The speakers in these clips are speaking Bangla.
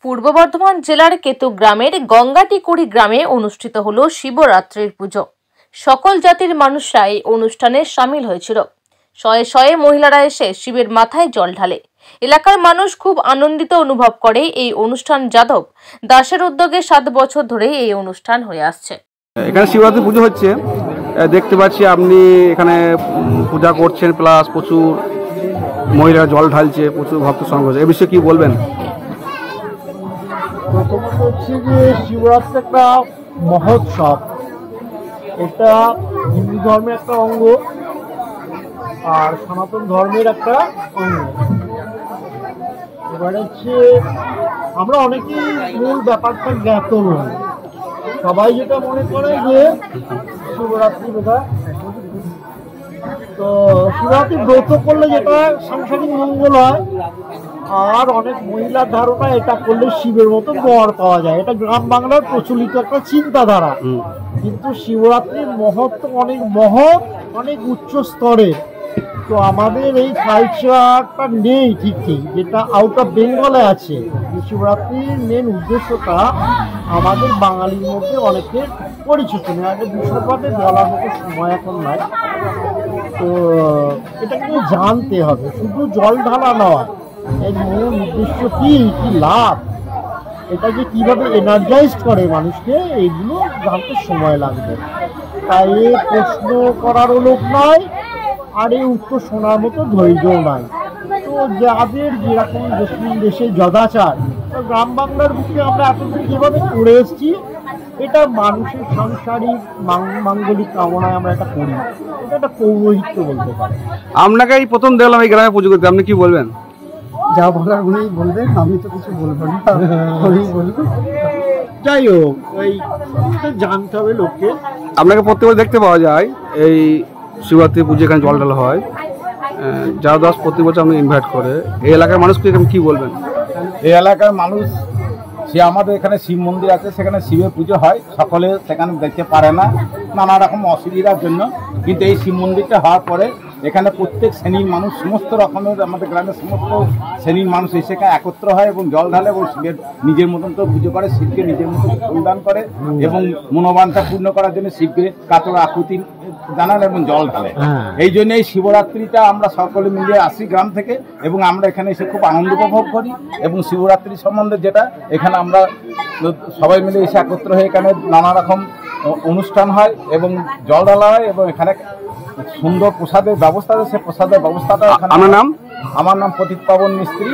পূর্ব বর্ধমান জেলার কেতু গ্রামের গঙ্গাটিকুড়ি গ্রামে অনুষ্ঠিত হলো শিবরাত্রির পুজো। সকল জাতির মানুষরা এই অনুষ্ঠানে সামিল হয়েছিল। শয়ে শয়ে মহিলারা এসে শিবের মাথায় জল ঢালে। এলাকার মানুষ খুব আনন্দিত অনুভব করে। এই অনুষ্ঠান যাদব দাসের উদ্যোগে 7 বছর ধরে এই অনুষ্ঠান হয়ে আসছে। এখানে শিবরাত্রি পুজো হচ্ছে, দেখতে পাচ্ছি আপনি এখানে পূজা করছেন, প্লাস প্রচুর মহিলা জল ঢালছে, প্রচুর ভক্ত সংঘ হচ্ছে। এ বিষয়ে কি বলবেন? প্রথমত হচ্ছে যে শিবরাত্রি একটা মহোৎসব, এটা হিন্দু ধর্মের একটা অঙ্গ আর সনাতন ধর্মের একটা অঙ্গ। এবার হচ্ছে আমরা অনেকেই মূল ব্যাপারটা জ্ঞাত নই, সবাই যেটা মনে করে যে শিবরাত্রি বোধহয়, তো শিবরাত্রি ব্রত করলে যেটা সাংসারিক মঙ্গল হয়, আর অনেক মহিলার ধারণা এটা করলে শিবের মতো বর পাওয়া যায়। এটা গ্রাম বাংলার প্রচলিত একটা চিন্তাধারা, কিন্তু শিবরাত্রির মহত্ব অনেক উচ্চ স্তরের। তো আমাদের এই কালচারটা নেই ঠিক যেটা আউট অফ বেঙ্গলে আছে। শিবরাত্রির মেন উদ্দেশ্যটা আমাদের বাঙালির মধ্যে অনেকের পরিচিত নেই, আগে বিশ্বভাবে বলার মতো সময় এখন নাই। তো এটা কিন্তু জানতে হবে, শুধু জল ঢালা নয়, এর মূল উদ্দেশ্য কি লাভ, এটা যে কীভাবে এনার্জাইজড করে মানুষকে, এইগুলো জানতে সময় লাগবে। তাই প্রশ্ন করারও লোক নাই, আর এই উত্তর শোনার মতো ধৈর্যও নাই। তো যাদের যেরকম দেশে যদাচার, গ্রাম বাংলার বুকে আমরা এতদিন যেভাবে করে এসেছি, এটা মানুষের সাংসারিক মাঙ্গলিক কামনায় আমরা এটা করি, এটা একটা পৌরোহিত্য বলতে পারি। আপনাকে এই প্রথম দেখলাম এই গ্রামে পুজো করতে, আপনি কি বলবেন? যা বলার উনি বলবেন, আমি তো কিছু বলবো না, উনি বলবেন। যাই হোক, ওই জানতে হবে লোককে। আপনাকে প্রত্যেকবার দেখতে পাওয়া যায় এই শিবরাত্রি পুজো এখানে জল ঢালা হয়, যারা দাস প্রতি বছর আপনি ইনভাইট করে। এই এলাকার মানুষকে কি বলবেন? এই এলাকার মানুষ, সে আমাদের এখানে শিব মন্দির আছে, সেখানে শিবের পুজো হয়, সকলে সেখানে দেখতে পারে না নানা রকম অসুবিধার জন্য, কিন্তু এই শিব মন্দিরটা হওয়ার পরে এখানে প্রত্যেক শ্রেণীর মানুষ, সমস্ত রকমের আমাদের গ্রামের সমস্ত শ্রেণীর মানুষ এসে একত্র হয় এবং জল ঢালে এবং শিবের নিজের মতন তো পুজো করে, শিবকে নিজের মতন প্রদান করে এবং মনোবাঞ্ছা পূর্ণ করার জন্য শিবকে কাতর আকুতি জানান এবং জল ঢালে। এই জন্য এই শিবরাত্রিটা আমরা সকলে মিলিয়ে আসি গ্রাম থেকে, এবং আমরা এখানে এসে খুব আনন্দ উপভোগ করি। এবং শিবরাত্রি সম্বন্ধে যেটা এখানে আমরা সবাই মিলে এসে একত্র হয়ে এখানে নানা রকম অনুষ্ঠান হয় এবং জল ঢালা হয়, এবং এখানে সুন্দর প্রসাদের ব্যবস্থা আছে। সে প্রসাদের ব্যবস্থাটা আমার নাম প্রতীক পাবন মিস্ত্রি,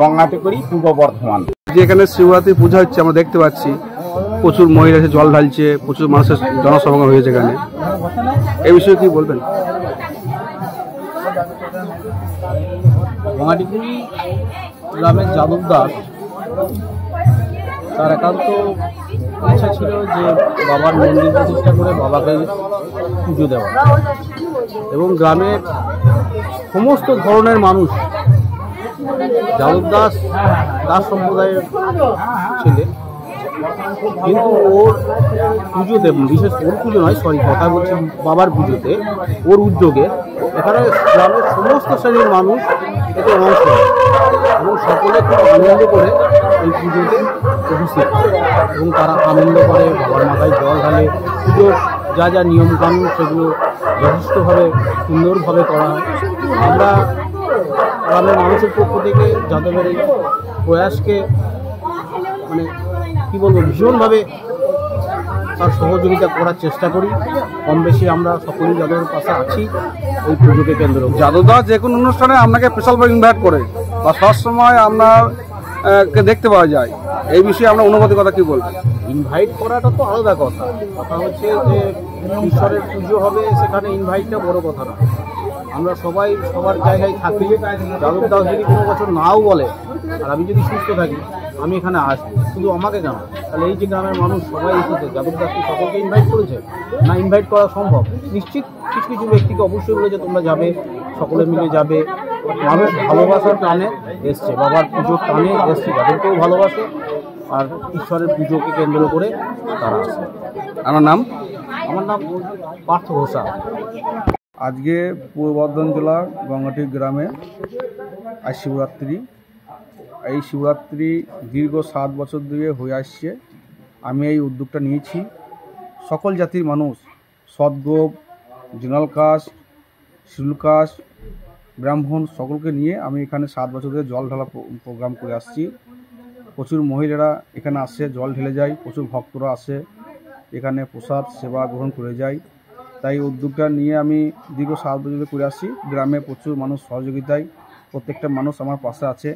গঙ্গাটিকুড়ি, পূর্ব বর্ধমান। যে এখানে শিবরাত্রি পূজা হচ্ছে আমরা দেখতে পাচ্ছি, প্রচুর মহিলা এসে জল ঢালছে, প্রচুর মানুষের জনসমাগম হয়েছে এখানে। এই বিষয়ে কি বলবেন? গঙ্গাটিকুড়ি গ্রামের যাদব দাস, তার একান্ত ইচ্ছা ছিল যে বাবার মন্দির প্রতিষ্ঠা করে বাবাকে পুজো দেওয়া, এবং গ্রামের সমস্ত ধরনের মানুষ, যাদব দাস সম্প্রদায়ের ছেলে, কিন্তু ওর পুজোতে, বিশেষ ওর পুজো নয়, কথা বলছি, বাবার পুজোতে ওর উদ্যোগে এখানে গ্রামের সমস্ত শ্রেণীর মানুষ এতে অংশ নেয় এবং সকলে খুব আনন্দ করে এই পুজোতে উপস্থিত, এবং তারা আনন্দ করে, বাবার মাথায় জল ঢালে। পুজোর যা যা নিয়মকানুন সেগুলো যথেষ্টভাবে সুন্দরভাবে করা হয়। আমরা গ্রামের মানুষের পক্ষ থেকে যাদবের এই প্রয়াসকে মানে কী বলবো, ভীষণভাবে তার সহযোগিতা করার চেষ্টা করি। কম বেশি আমরা সকলেই যাদবের পাশে আছি এই পুজোকে কেন্দ্র করে। যাদবদা যে কোনো অনুষ্ঠানে আপনাকে স্পেশালভাবে ইনভাইট করে বা সবসময় আপনাকে দেখতে পাওয়া যায়, এই বিষয়ে আমরা অনুভূতির কথা কি বলবেন? ইনভাইট করাটা তো আলাদা কথা, কথা হচ্ছে যে ঈশ্বরের পুজো হবে, সেখানে ইনভাইটটা বড় কথা না। আমরা সবাই সবার জায়গায় থাকি। যাদব দাস যদি কোনো বছর নাও বলে, আর আমি যদি সুস্থ থাকি, আমি এখানে আসবো, শুধু আমাকে কেন, তাহলে এই যে গ্রামের মানুষ সবাই এসেছে, যাদব দাস কি সকলকে ইনভাইট করেছে? না, ইনভাইট করা সম্ভব? নিশ্চিত কিছু কিছু ব্যক্তিকে অবশ্যই বলেছে তোমরা যাবে, সকলে মিলে যাবে। মানুষ ভালোবাসার টানে এসছে, বাবার পুজোর টানে এসছে, যাদেরকেও ভালোবাসে, আর ঈশ্বরের পুজোকে কেন্দ্র করে তারা আসে। আমার নাম পার্থ ঘোষা। আজকে পূর্ব বর্ধমান জেলার গঙ্গাটিকুড়ি গ্রামে আজ শিবরাত্রি এই শিবরাত্রি দীর্ঘ 7 বছর ধরে হয়ে আসছে। আমি এই উদ্যোগটা নিয়েছি। সকল জাতির মানুষ, সদগোপ, জেনারেল কাস্ট, শিডিউল কাস্ট, ব্রাহ্মণ সকলকে নিয়ে আমি এখানে 7 বছর ধরে জল ঢালা প্রোগ্রাম করে আসছি। প্রচুর মহিলারা এখানে আসে, জল ঢেলে যায়, প্রচুর ভক্তরা আসে এখানে প্রসাদ সেবা গ্রহণ করে যায়। তাই উদ্যোগটা নিয়ে আমি দীর্ঘ 7 বছর ধরে করে আসছি। গ্রামে প্রচুর মানুষ সহযোগিতায়, প্রত্যেকটা মানুষ আমার পাশে আছে।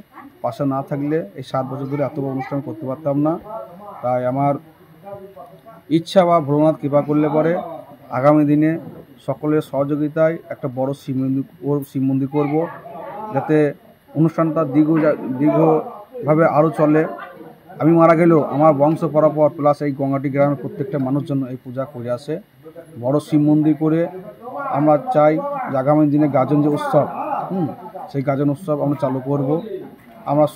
পাশে না থাকলে এই 7 বছর ধরে এত বড় অনুষ্ঠান করতে পারতাম না। তাই আমার ইচ্ছা বা ভোলানাথ কৃপা করলে পরে আগামী দিনে সকলের সহযোগিতায় একটা বড় শিব মন্দির করব, যাতে অনুষ্ঠানটা দীর্ঘভাবে আরও চলে। আমি মারা গেলেও আমার বংশ পরপর প্লাস এই গঙ্গাটি গ্রামের প্রত্যেকটা মানুষ জন্য এই পূজা করে আসে। বড় শিব মন্দির করে আমরা চাই যে আগামী দিনে গাজন যে উৎসব, সেই গাজন উৎসব আমরা চালু করব। আমরা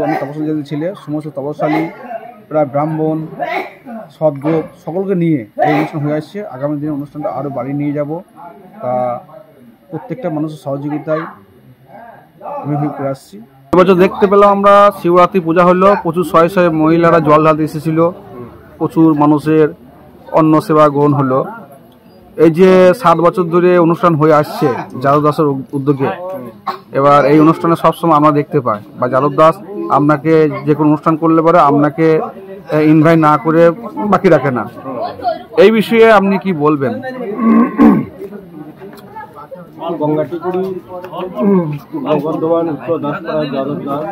আমি তপস্যালী জাতির ছেলে, সমস্ত তপস্যালী প্রায় ব্রাহ্মণ, সদগোপ সকলকে নিয়ে এই অনুষ্ঠান হয়ে আসছে। আগামী দিনে অনুষ্ঠানটা আরও বাড়িয়ে নিয়ে যাব। তা প্রত্যেকটা মানুষের সহযোগিতায় আমি করে আসছি। এবছর দেখতে পেলাম আমরা শিবরাত্রি পূজা হলো, প্রচুর শয়ে শয়ে মহিলারা জল ঢালতে এসেছিল, প্রচুর মানুষের অন্ন সেবা গ্রহণ হলো। এই যে 7 বছর ধরে অনুষ্ঠান হয়ে আসছে যাদব দাসের উদ্যোগে, এবার এই অনুষ্ঠানে সবসময় আমরা দেখতে পাই বা যাদব দাস আপনাকে যে কোনো অনুষ্ঠান করলে পরে আপনাকে ইনভাইট না করে বাকি রাখে না। এই বিষয়ে আপনি কি বলবেন? গঙ্গাটিকুড়ি বর্ধমান উত্তর দাসপাড়া যাদব দাস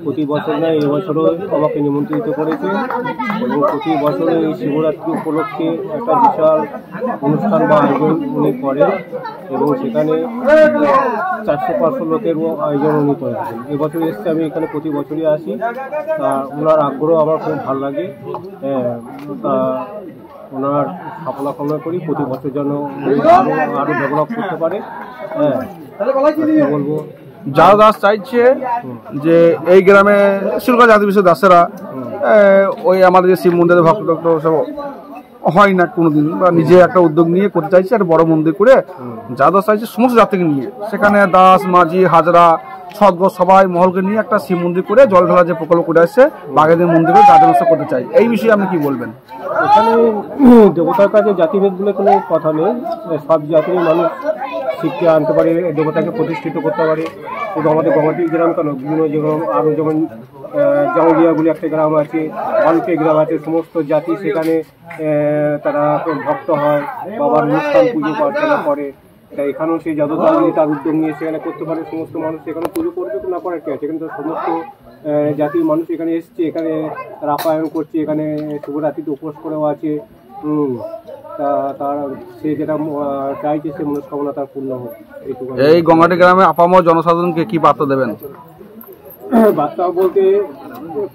প্রতি বছর নয় এবছরও আমাকে নিমন্ত্রিত করেছে এবং প্রতি বছরই এই শিবরাত্রি উপলক্ষে একটা বিশাল অনুষ্ঠান বা আয়োজন উনি করেন এবং সেখানে 400-500 লোকের আয়োজন উনি করে থাকেন। এবছর এসছে, আমি এখানে প্রতি বছরই আসি। ওনার আগ্রহ আমার খুব ভালো লাগে। ওনার সাফল্য করি প্রতি বছর যেন আরো ডেভেলপ করতে পারে। বলবো যাদব দাস চাইছে যে এই গ্রামে শিলকা জাতি বিষয় দাসেরা ওই আমাদের যে শিব মন্দিরের ভক্ত সব হয় না কোনোদিন, বা নিজে একটা উদ্যোগ নিয়ে করতে চাইছে একটা বড় মন্দির করে। যাদব দাস চাইছে সমস্ত জাতিকে নিয়ে, সেখানে দাস, মাঝি, হাজরা, সদগোপ সবাই মহলকে নিয়ে একটা শিব মন্দির করে জল ঢালা যে প্রকল্প করে আসছে বাঘেদের মন্দিরে গাজন উৎসব করতে চাই। এই বিষয়ে আপনি কি বলবেন? এখানে দেবতার কাছে জাতিভেদ বলে কোনো কথা নেই। সব জাতির মানুষ শিবকে আনতে পারে, দেবতাকে প্রতিষ্ঠিত করতে পারে। শুধু আমাদের গঙ্গাটি গ্রাম কেন, বিভিন্ন যেমন আরও যেমন জাউলিয়া বলে একটা গ্রাম আছে, অনেকে গ্রাম আছে, সমস্ত জাতি সেখানে তারা ভক্ত হয়, বাবার অনুষ্ঠান পুজো প্রার্থনা করে। তাই এখানেও সেই যাদব দাস যদি তার উদ্যোগ নিয়ে সেখানে করতে পারে, সমস্ত মানুষ সেখানে পুজো করবে না করার কি আছে। কিন্তু সমস্ত জাতির মানুষ এখানে এসছে, এখানে তারা আপ্যায়ন করছে, এখানে শিবরাত্রিতে উপোস করেও আছে। তার সে যেটা চাইছে সে মনস্কামনা তার পূর্ণ হোক। এই গঙ্গাটি গ্রামে আপামর জনসাধারণকে কি বার্তা দেবেন? বার্তা বলতে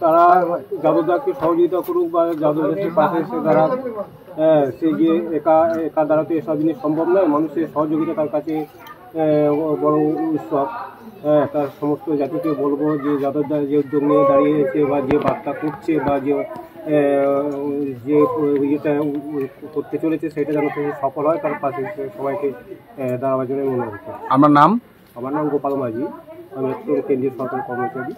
তারা যাদব দাসকে সহযোগিতা করুক বা যাদব দাসের পাশে এসে তারা সে যে একা দ্বারা তো এসব জিনিস সম্ভব নয়। মানুষের সহযোগিতা তার কাছে বড় উৎসব। তার সমস্ত জাতিকে বলবো যে যাদব দাস যে উদ্যোগ নিয়ে দাঁড়িয়েছে বা যে বার্তা করছে বা যে ইয়েটা করতে চলেছে সেটা যেন সফল হয়, তার পাশে সবাইকে দাঁড়াবার জন্য মনে হচ্ছে। আমার নাম গোপাল মাঝি, আমি একটু কেন্দ্রীয় সরকারি কর্মচারী।